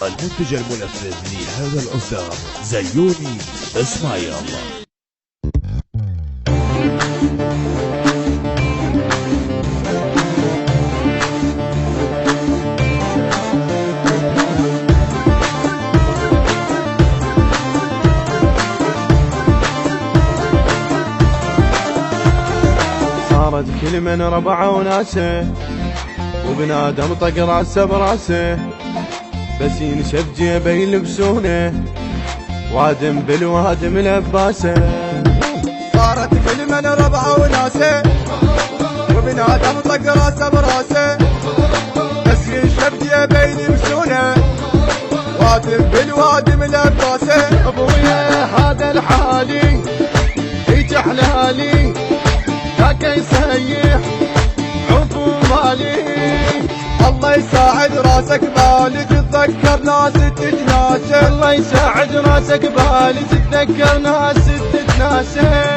والمنتج المنفذ لهذا الإصدار زيوني. اسمع يا الله. صارت كل من ربعه وناسه وبنادم طق راسه براسه، بس ينشف جيبه يلبسونه وادم بالوادم لباسه. صارت كل من ربعه وناسه وبنادم طق راسه براسه، بس ينشف جيبه يلبسونه وادم بالوادم لباسه. ابويا هذا الحالي هيج حلالي ذاك يسيح عفو مالي. الله يساعد راسك بالي تتذكر ناس تتناسى، الله يساعد راسك بالي تتذكر ناس تتناسى.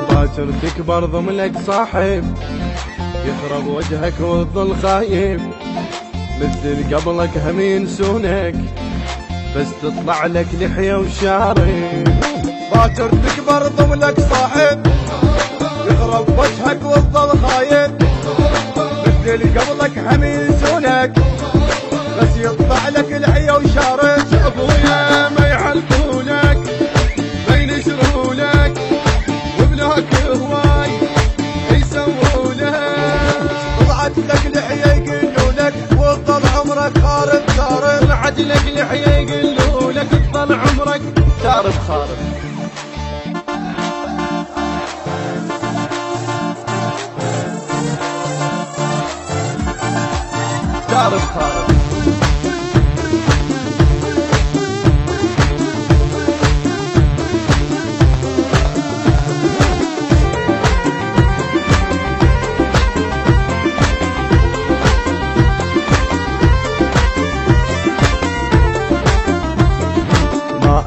باكر تكبر ضملك صاحب يخرب وجهك وتظل خايب، مثل قبلك هم ينسونك بس تطلع لك لحية وشارب. باكر تكبر ضمنك صاحب يخرب وجهك وتظل خايب، مثل قبلك هم ينسونك بس يطلع لك لحية وشارب. ابويا ما يعلقونك ما ينشرونك وبلاك هواي يسوونك. طلعت لك لحية يقولونك وتظل عمرك خارب خارب. طلعت لك لحية يقولونك تظل عمرك خارب خارب. خارب خارب.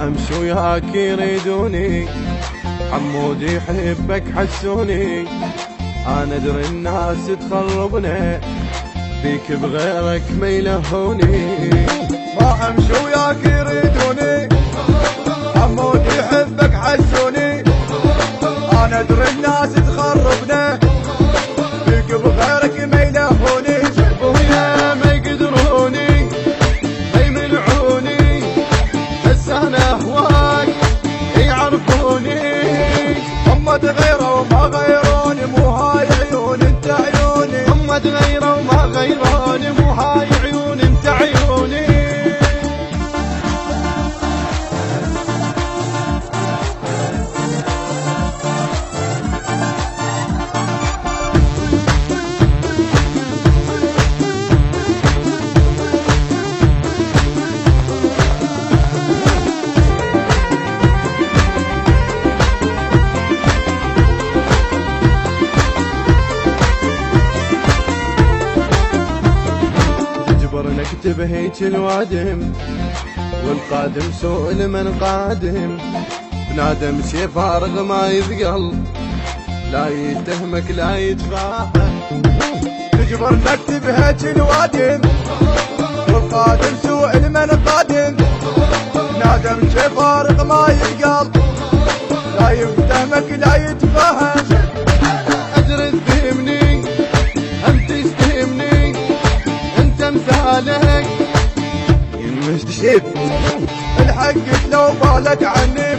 امشي وياك يريدوني حمود يحبك حسوني، انا ادري الناس تخربنا بيك بغيرك ما يلهوني. ما امشي وياك يريدوني حمود يحبك حسوني، انا ادري الناس تخربنا بيك بغيرك ما يلهوني. ابويا ما يقدروني ما يمنعوني، بس انا هواك يعرفوني. هم تغيروا وما غيروني مو هاي عيون انت عيوني. هم تغيروا وما غيروني مو هاي عيون انت عيوني. نكتب هيك الوادم والقادم سوء لمن قادم، بنادم شي فارغ ما يثقل لا يتهمك لا يتفاهم. تجبر نكتب هيك الوادم والقادم سوء لمن قادم، بنادم شي فارغ ما يثقل لا يفتهمك لا يتفاهم. ادري تفهمني انت تستهمني انت مثالك ينمشيف الحق لو بالك عني